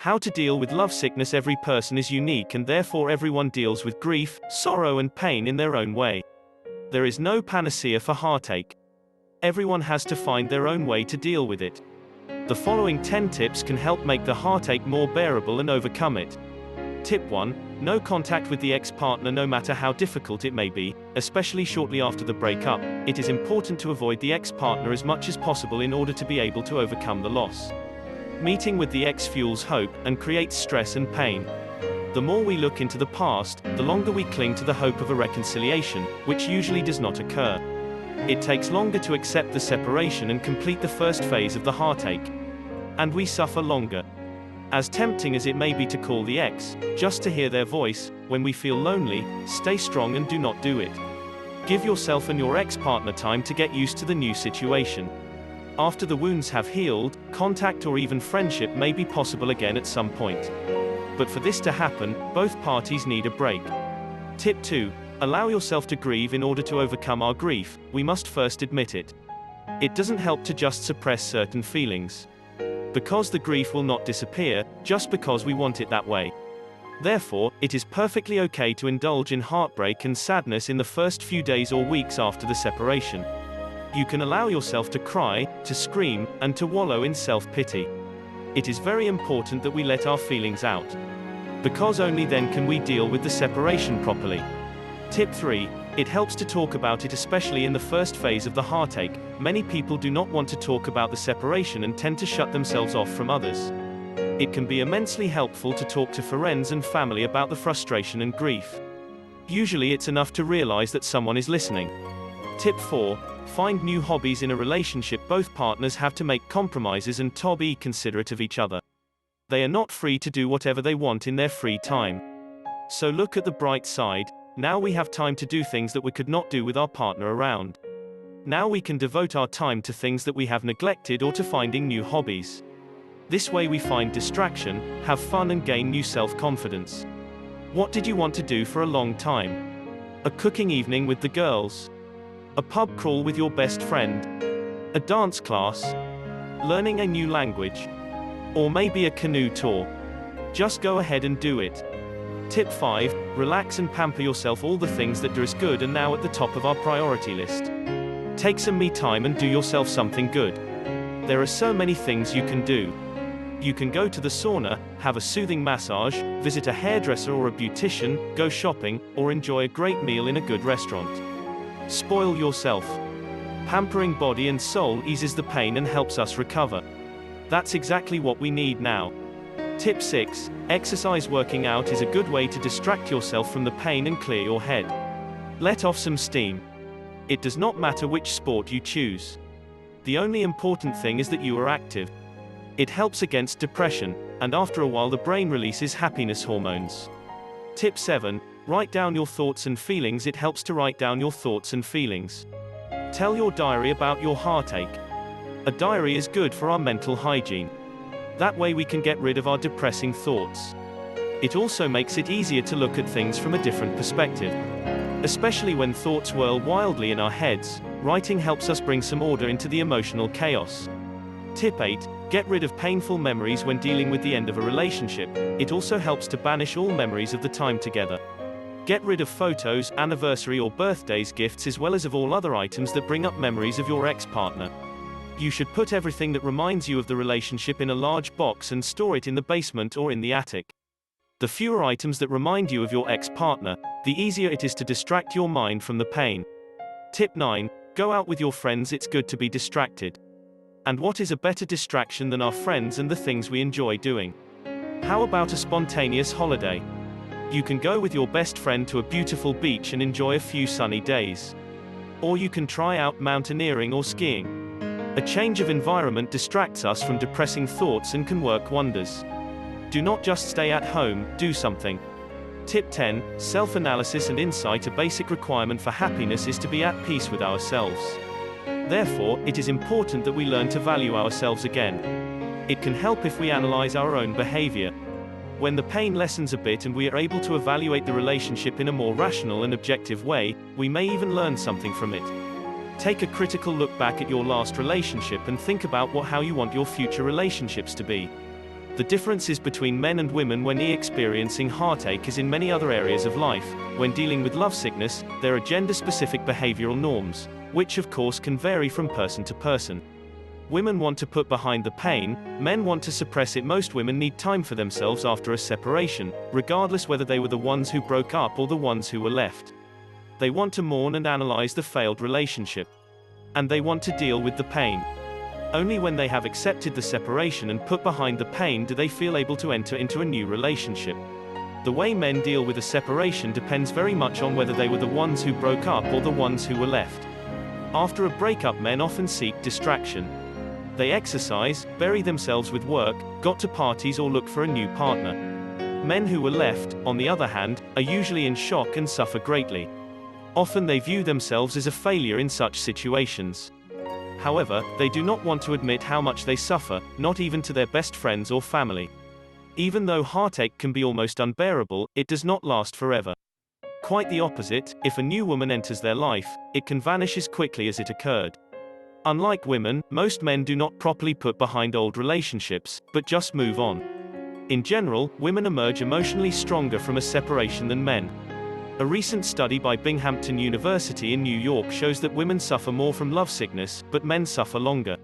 How to deal with lovesickness. Every person is unique and therefore everyone deals with grief, sorrow and pain in their own way. There is no panacea for heartache. Everyone has to find their own way to deal with it. The following 10 tips can help make the heartache more bearable and overcome it. Tip 1. No contact with the ex-partner. No matter how difficult it may be, especially shortly after the breakup, it is important to avoid the ex-partner as much as possible in order to be able to overcome the loss. Meeting with the ex fuels hope and creates stress and pain. The more we look into the past, the longer we cling to the hope of a reconciliation, which usually does not occur. It takes longer to accept the separation and complete the first phase of the heartache. And we suffer longer. As tempting as it may be to call the ex, just to hear their voice, when we feel lonely, stay strong and do not do it. Give yourself and your ex-partner time to get used to the new situation. After the wounds have healed, contact or even friendship may be possible again at some point. But for this to happen, both parties need a break. Tip 2. Allow yourself to grieve. In order to overcome our grief, we must first admit it. It doesn't help to just suppress certain feelings. Because the grief will not disappear, just because we want it that way. Therefore, it is perfectly okay to indulge in heartbreak and sadness in the first few days or weeks after the separation. You can allow yourself to cry, to scream, and to wallow in self-pity. It is very important that we let our feelings out. Because only then can we deal with the separation properly. Tip 3. It helps to talk about it, especially in the first phase of the heartache. Many people do not want to talk about the separation and tend to shut themselves off from others. It can be immensely helpful to talk to friends and family about the frustration and grief. Usually it's enough to realize that someone is listening. Tip 4. Find new hobbies. In a relationship, both partners have to make compromises and be considerate of each other. They are not free to do whatever they want in their free time. So look at the bright side. Now we have time to do things that we could not do with our partner around. Now we can devote our time to things that we have neglected or to finding new hobbies. This way we find distraction, have fun and gain new self-confidence. What did you want to do for a long time? A cooking evening with the girls? A pub crawl with your best friend? A dance class? Learning a new language? Or maybe a canoe tour? Just go ahead and do it. Tip 5. Relax and pamper yourself. All the things that are as good and now at the top of our priority list. Take some me time and do yourself something good. There are so many things you can do. You can go to the sauna, have a soothing massage, visit a hairdresser or a beautician, go shopping, or enjoy a great meal in a good restaurant. Spoil yourself. Pampering body and soul eases the pain and helps us recover. That's exactly what we need now. Tip 6. Exercise. Working out is a good way to distract yourself from the pain and clear your head. Let off some steam. It does not matter which sport you choose. The only important thing is that you are active. It helps against depression, and after a while the brain releases happiness hormones. Tip 7. Write down your thoughts and feelings. It helps to write down your thoughts and feelings. Tell your diary about your heartache. A diary is good for our mental hygiene. That way we can get rid of our depressing thoughts. It also makes it easier to look at things from a different perspective. Especially when thoughts whirl wildly in our heads, writing helps us bring some order into the emotional chaos. Tip 8. Get rid of painful memories. When dealing with the end of a relationship, it also helps to banish all memories of the time together. Get rid of photos, anniversary or birthdays, gifts, as well as of all other items that bring up memories of your ex-partner. You should put everything that reminds you of the relationship in a large box and store it in the basement or in the attic. The fewer items that remind you of your ex-partner, the easier it is to distract your mind from the pain. Tip 9. Go out with your friends. It's good to be distracted. And what is a better distraction than our friends and the things we enjoy doing? How about a spontaneous holiday? You can go with your best friend to a beautiful beach and enjoy a few sunny days. Or you can try out mountaineering or skiing. A change of environment distracts us from depressing thoughts and can work wonders. Do not just stay at home, do something. Tip 10. Self-analysis and insight. A basic requirement for happiness is to be at peace with ourselves. Therefore, it is important that we learn to value ourselves again. It can help if we analyze our own behavior. When the pain lessens a bit and we are able to evaluate the relationship in a more rational and objective way, we may even learn something from it. Take a critical look back at your last relationship and think about how you want your future relationships to be. The differences between men and women when experiencing heartache is in many other areas of life. When dealing with lovesickness, there are gender-specific behavioral norms, which of course can vary from person to person. Women want to put behind the pain, men want to suppress it. Most women need time for themselves after a separation, regardless whether they were the ones who broke up or the ones who were left. They want to mourn and analyze the failed relationship. And they want to deal with the pain. Only when they have accepted the separation and put behind the pain do they feel able to enter into a new relationship. The way men deal with a separation depends very much on whether they were the ones who broke up or the ones who were left. After a breakup, men often seek distraction. They exercise, bury themselves with work, go to parties or look for a new partner. Men who were left, on the other hand, are usually in shock and suffer greatly. Often they view themselves as a failure in such situations. However, they do not want to admit how much they suffer, not even to their best friends or family. Even though heartache can be almost unbearable, it does not last forever. Quite the opposite, if a new woman enters their life, it can vanish as quickly as it occurred. Unlike women, most men do not properly put behind old relationships, but just move on. In general, women emerge emotionally stronger from a separation than men. A recent study by Binghamton University in New York shows that women suffer more from lovesickness, but men suffer longer.